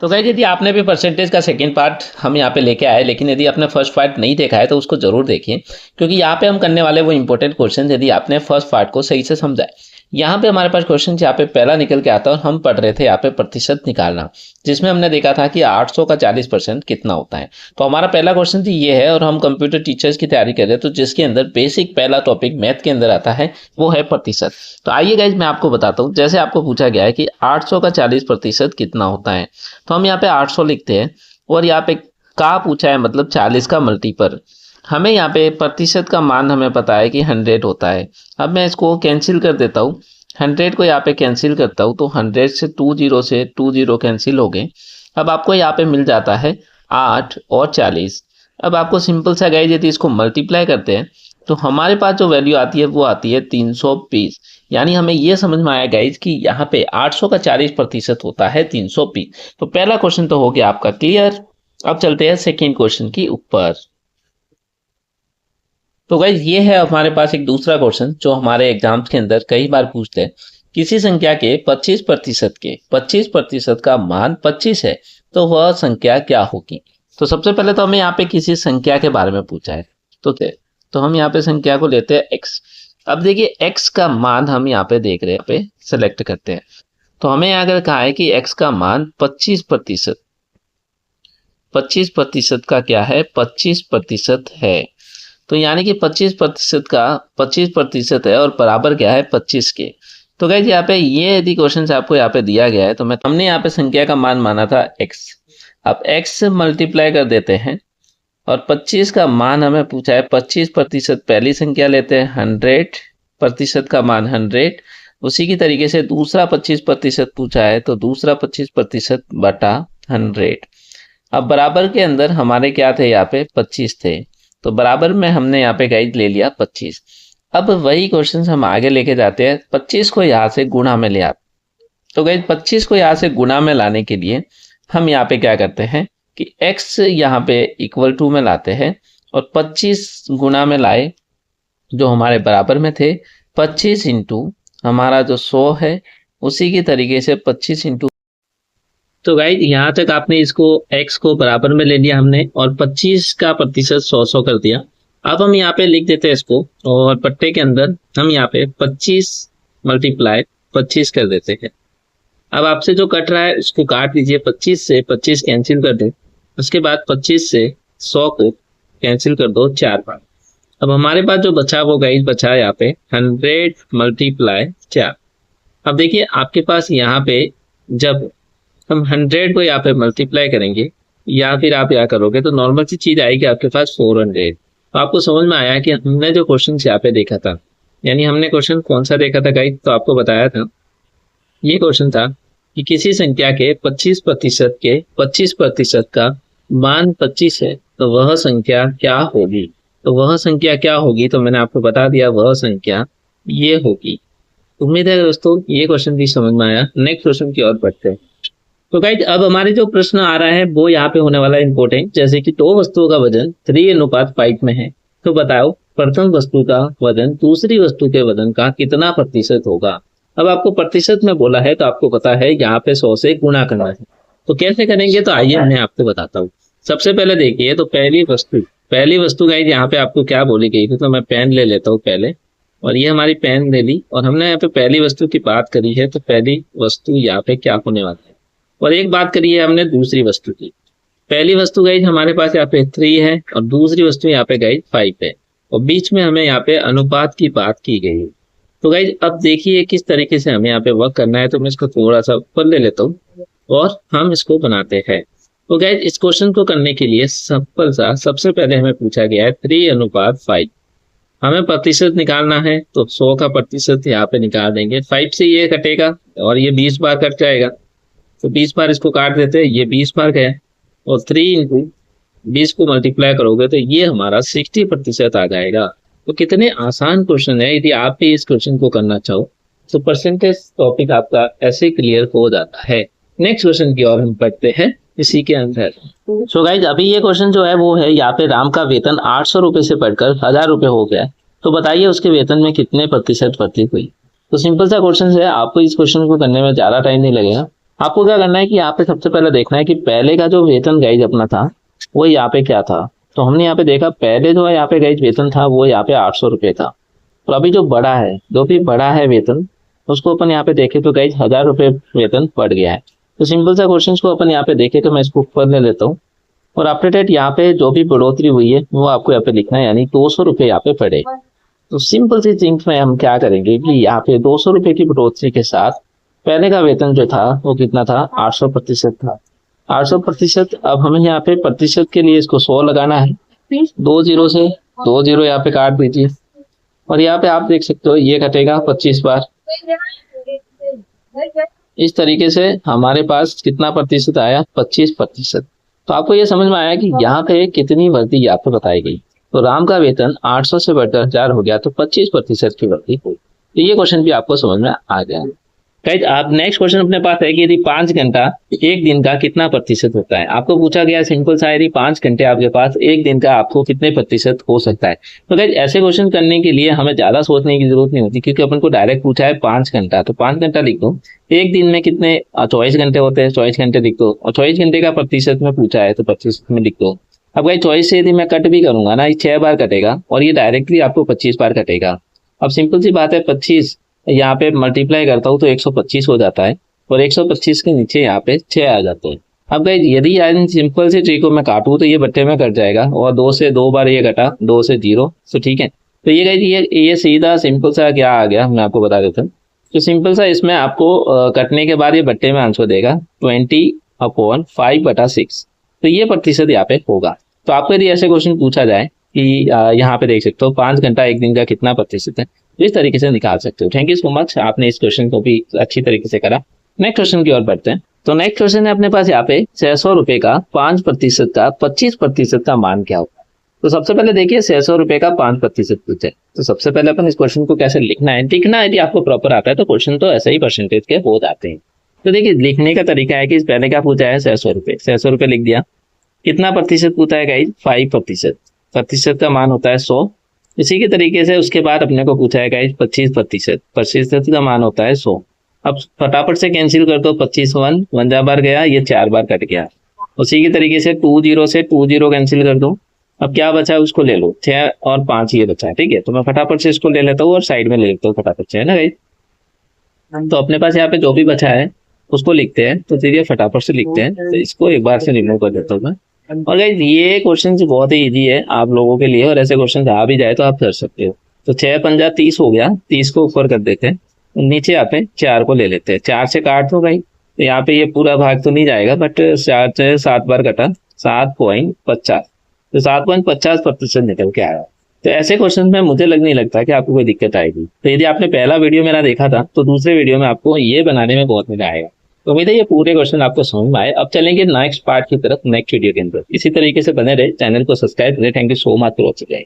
तो गाइस यदि आपने भी परसेंटेज का सेकंड पार्ट हम यहाँ पे लेके आए, लेकिन यदि आपने फर्स्ट पार्ट नहीं देखा है तो उसको जरूर देखिए, क्योंकि यहाँ पे हम करने वाले वो इंपॉर्टेंट क्वेश्चन यदि आपने फर्स्ट पार्ट को सही से समझा है। यहाँ पे हमारे पास क्वेश्चन यहाँ पे पहला निकल के आता है और हम पढ़ रहे थे यहाँ पे प्रतिशत निकालना, जिसमें हमने देखा था कि 800 का 40% कितना होता है। तो हमारा पहला क्वेश्चन तो ये है और हम कंप्यूटर टीचर्स की तैयारी कर रहे हैं, तो जिसके अंदर बेसिक पहला टॉपिक मैथ के अंदर आता है वो है प्रतिशत। तो आइए गाइज मैं आपको बताता हूँ, जैसे आपको पूछा गया है कि 800 का 40% कितना होता है, तो हम यहाँ पे 800 लिखते हैं और यहाँ पे का पूछा है मतलब 40 का मल्टीपल। हमें यहाँ पे प्रतिशत का मान हमें पता है कि 100 होता है। अब मैं इसको कैंसिल कर देता हूँ, 100 को यहाँ पे कैंसिल करता हूँ तो 100 से 2 जीरो कैंसिल हो गए। अब आपको यहाँ पे मिल जाता है 8 और 40। अब आपको सिंपल सा गाइज यदि इसको मल्टीप्लाई करते हैं तो हमारे पास जो वैल्यू आती है वो आती है 320। यानी हमें ये समझ में आया गाइज कि यहाँ पे 800 का 40% होता है 320। तो पहला क्वेश्चन तो हो गया आपका क्लियर। अब चलते हैं सेकेंड क्वेश्चन की ऊपर। तो गाइज ये है हमारे पास एक दूसरा क्वेश्चन जो हमारे एग्जाम्स के अंदर कई बार पूछते हैं। किसी संख्या के 25% का मान 25 है तो वह संख्या क्या होगी। तो सबसे पहले तो हमें यहाँ पे किसी संख्या के बारे में पूछा है, तो हम यहाँ पे संख्या को लेते हैं x। अब देखिए x का मान हम यहाँ पे देख रहे हैं, यहाँ पे सेलेक्ट करते हैं। तो हमें अगर कहा है कि x का मान 25% का क्या है, 25% है। तो यानी कि 25% का 25% है और बराबर क्या है 25 के। तो गाइस यहाँ पे ये यदि क्वेश्चन आपको यहाँ पे दिया गया है तो हमने यहाँ पे संख्या का मान माना था x। अब x मल्टीप्लाई कर देते हैं और 25 का मान हमें पूछा है 25%, पहली संख्या लेते हैं 100% का मान 100। उसी की तरीके से दूसरा 25% पूछा है तो दूसरा 25% बटा 100। अब बराबर के अंदर हमारे क्या थे, यहाँ पे 25 थे, तो बराबर में हमने यहाँ पे गाइड ले लिया 25। अब वही क्वेश्चन हम आगे लेके जाते हैं, 25 को यहाँ से गुणा में ले आते। तो गाइड 25 को यहाँ से गुणा में लाने के लिए हम यहाँ पे क्या करते हैं कि x यहाँ पे इक्वल टू में लाते हैं और 25 गुणा में लाए जो हमारे बराबर में थे 25 इंटू हमारा जो 100 है, उसी की तरीके से 25 इंटू। तो गाइज यहाँ तक आपने इसको x को बराबर में ले लिया हमने और 25 का प्रतिशत 100 कर दिया। अब हम यहाँ पे लिख देते हैं इसको और पट्टे के अंदर हम यहाँ पे 25 मल्टीप्लाई 25 कर देते हैं। अब आपसे जो कट रहा है उसको काट दीजिए, 25 से 25 कैंसिल कर दे, उसके बाद 25 से 100 को कैंसिल कर दो 4 बार। अब हमारे पास जो बचा वो गाइज बचा है यहाँ पे 100 मल्टीप्लाई 4। अब देखिए आपके पास यहाँ पे जब हम 100 को यहाँ पे मल्टीप्लाई करेंगे या फिर आप यहाँ करोगे तो नॉर्मल सी चीज आएगी आपके पास 400। तो आपको समझ में आया कि हमने जो क्वेश्चन यहाँ पे देखा था, यानी हमने क्वेश्चन कौन सा देखा था गाइज, तो आपको बताया था ये क्वेश्चन था कि किसी संख्या के 25% का मान 25 है तो वह संख्या क्या होगी। तो वह संख्या क्या होगी तो मैंने आपको बता दिया, वह संख्या ये होगी। उम्मीद है दोस्तों ये क्वेश्चन भी समझ में आया। नेक्स्ट क्वेश्चन की ओर बढ़ते हैं। तो गाइज अब हमारे जो प्रश्न आ रहा है वो यहाँ पे होने वाला है इंपॉर्टेंट, जैसे कि दो वस्तुओं का वजन 3:5 में है, तो बताओ प्रथम वस्तु का वजन दूसरी वस्तु के वजन का कितना प्रतिशत होगा। अब आपको प्रतिशत में बोला है तो आपको पता है यहाँ पे 100 से गुणा करना है। तो कैसे करेंगे तो आइए मैं आपको बताता हूँ। सबसे पहले देखिए तो पहली वस्तु गाइज यहाँ पे आपको क्या बोली गई थी, तो मैं पेन ले लेता हूँ पहले, और ये हमारी पेन ले ली और हमने यहाँ पे पहली वस्तु की बात करी है, तो पहली वस्तु यहाँ पे क्या होने वाला है। और एक बात करी है हमने दूसरी वस्तु की। पहली वस्तु गाइज हमारे पास यहाँ पे 3 है और दूसरी वस्तु यहाँ पे गाइज 5 है और बीच में हमें यहाँ पे अनुपात की बात की गई है। तो गाइज अब देखिए किस तरीके से हमें यहाँ पे वर्क करना है। तो मैं इसको थोड़ा सा ऊपर ले लेता हूँ और हम इसको बनाते हैं। तो गाइज इस क्वेश्चन को करने के लिए सिंपल सा सबसे पहले हमें पूछा गया है 3:5। हमें प्रतिशत निकालना है तो 100 का प्रतिशत यहाँ पे निकाल देंगे। 5 से ये कटेगा और ये 20 बार कट जाएगा, तो 20 बार इसको काट देते हैं, ये 20 बार गए और 3 इंटू 20 को मल्टीप्लाई करोगे तो ये हमारा 60% आ जाएगा। तो कितने आसान क्वेश्चन है, यदि आप भी इस क्वेश्चन को करना चाहो तो परसेंटेज टॉपिक आपका ऐसे क्लियर हो जाता है। नेक्स्ट क्वेश्चन की ओर हम पढ़ते हैं इसी के अंदर। सो गाइज अभी ये क्वेश्चन जो है वो है यहाँ पे राम का वेतन 800 रुपए से बढ़कर 1000 रुपए हो गया, तो बताइए उसके वेतन में कितने प्रतिशत वृद्धि हुई। तो सिंपल सा क्वेश्चन है, आपको इस क्वेश्चन को करने में ज्यादा टाइम नहीं लगेगा। आपको क्या करना है कि यहाँ पे सबसे पहले देखना है कि पहले का जो वेतन गाइज अपना था वो यहाँ पे क्या था। तो हमने यहाँ पे देखा पहले जो है यहाँ पे गाइज वेतन था वो यहाँ पे 800 रुपये था। तो अभी जो बड़ा है, जो भी बड़ा है वेतन, उसको अपन यहाँ पे देखें तो गाइज 1000 रुपये वेतन बढ़ गया है। तो सिंपल सा क्वेश्चन को अपन यहाँ पे देखें तो मैं इसको ऊपर ले लेता हूँ और आफ्टर डेट यहाँ पे जो भी बढ़ोतरी हुई है वो आपको यहाँ पे लिखना है, यानी 200 रुपये यहाँ पे पड़े। तो सिंपल सी थिंग्स में हम क्या करेंगे कि यहाँ पे 200 रुपये की बढ़ोतरी के साथ पहले का वेतन जो था वो कितना था, 800% था। 800%, अब हमें यहाँ पे प्रतिशत के लिए इसको 100 लगाना है, 2 जीरो से 2 जीरो यहाँ पे काट दीजिए और यहाँ पे आप देख सकते हो ये कटेगा 25 बार। इस तरीके से हमारे पास कितना प्रतिशत आया, 25%। तो आपको ये समझ में आया कि यहाँ पे कितनी वृद्धि आपको बताई गई। तो राम का वेतन 800 से बढ़कर 1000 हो गया तो 25% की वृद्धि हुई। तो ये क्वेश्चन भी आपको समझ में आ गया। गाइस आप नेक्स्ट क्वेश्चन अपने पास है कि यदि 5 घंटा एक दिन का कितना प्रतिशत होता है। आपको पूछा गया सिंपल सा, यदि 5 घंटे आपके पास एक दिन का आपको कितने प्रतिशत हो सकता है। तो गाइस ऐसे क्वेश्चन करने के लिए हमें ज्यादा सोचने की जरूरत नहीं होती, क्योंकि अपन को डायरेक्ट पूछा है 5 घंटा, तो 5 घंटा लिख दो। एक दिन में कितने 24 घंटे होते हैं, 24 घंटे लिख दो और 24 घंटे का प्रतिशत में पूछा है तो प्रतिशत में लिख दो। अब गाइस 24 से यदि मैं कट भी करूंगा ना, 6 बार कटेगा और ये डायरेक्टली आपको 25 बार कटेगा। अब सिंपल सी बात है, 25 यहाँ पे मल्टीप्लाई करता हूँ तो 125 हो जाता है और 125 के नीचे यहाँ पे 6 आ जाते हैं। अब गाइस यदि इन सिंपल से ट्री को मैं काटूँ तो ये बट्टे में कट जाएगा और 2 से 2 बार ये कटा, 2 से 0, तो ठीक है। तो ये गाइस ये सीधा सिंपल सा क्या आ गया, मैं आपको बता देता हूँ। तो सिंपल सा इसमें आपको कटने के बाद ये बट्टे में आंसर देगा 20/5/6। तो ये प्रतिशत यहाँ पे होगा। तो आपको यदि ऐसे क्वेश्चन पूछा जाए कि यहाँ पे देख सकते हो 5 घंटा एक दिन का कितना प्रतिशत है, तो इस तरीके से निकाल सकते हो। थैंक यू सो मच, आपने इस क्वेश्चन को भी अच्छी तरीके से करा। नेक्स्ट क्वेश्चन की ओर बढ़ते हैं। तो नेक्स्ट क्वेश्चन है अपने पास यहाँ पे 600 रुपए का 5% का 25% का मान क्या होगा। तो सबसे पहले देखिए 600 रुपए का 5% पूछे, तो सबसे पहले अपन इस क्वेश्चन को कैसे लिखना है, लिखना यदि आपको प्रॉपर आता है तो क्वेश्चन तो ऐसे ही परसेंटेज के हो जाते हैं। तो देखिए लिखने का तरीका है कि पहले क्या पूछा है, 600 रुपए, 600 रुपए लिख दिया। कितना प्रतिशत पूछा है गाइस, 5%, प्रतिशत का मान होता है 100। इसी के तरीके से उसके बाद अपने को पूछा है गाइस 25%, प्रतिशत का मान होता है 100। अब फटाफट से कैंसिल कर दो, 25 1 जा बार गया, ये 4 बार कट गया। उसी के तरीके से 2 0 से 2 0 कैंसिल कर दो। अब क्या बचा है उसको ले लो, 6 और 5 ये बचा है, ठीक है। तो मैं फटाफट से इसको ले लेता हूँ और साइड में ले लेता हूँ फटाफट से, है ना गाइस। तो अपने पास यहाँ पे जो भी बचा है उसको लिखते हैं। तो चलिए फटाफट से लिखते हैं, तो इसको एक बार से रिमूव कर देता हूँ मैं। और गाइस ये क्वेश्चन बहुत ही इजी है आप लोगों के लिए, और ऐसे क्वेश्चन आ भी जाए तो आप कर सकते हो। तो 6 पंजा 30 हो गया, 30 को ऊपर कर देते हैं, नीचे यहाँ पे 4 को ले लेते हैं, 4 से काट दो भाई। तो यहाँ पे ये पूरा भाग तो नहीं जाएगा, बट 4 से 7 बार कटा, 7.50, तो 7.50% निकल के आया। तो ऐसे क्वेश्चन में मुझे नहीं लगता कि आपको कोई दिक्कत आएगी। तो यदि आपने पहला वीडियो मेरा देखा था तो दूसरे वीडियो में आपको ये बनाने में बहुत मजा आएगा। तो उम्मीद है ये पूरे क्वेश्चन आपको समझ में आए। अब चलेंगे नेक्स्ट पार्ट की तरफ, नेक्स्ट वीडियो के अंदर। इसी तरीके से बने रहे, चैनल को सब्सक्राइब करें। Thank you so much for watching.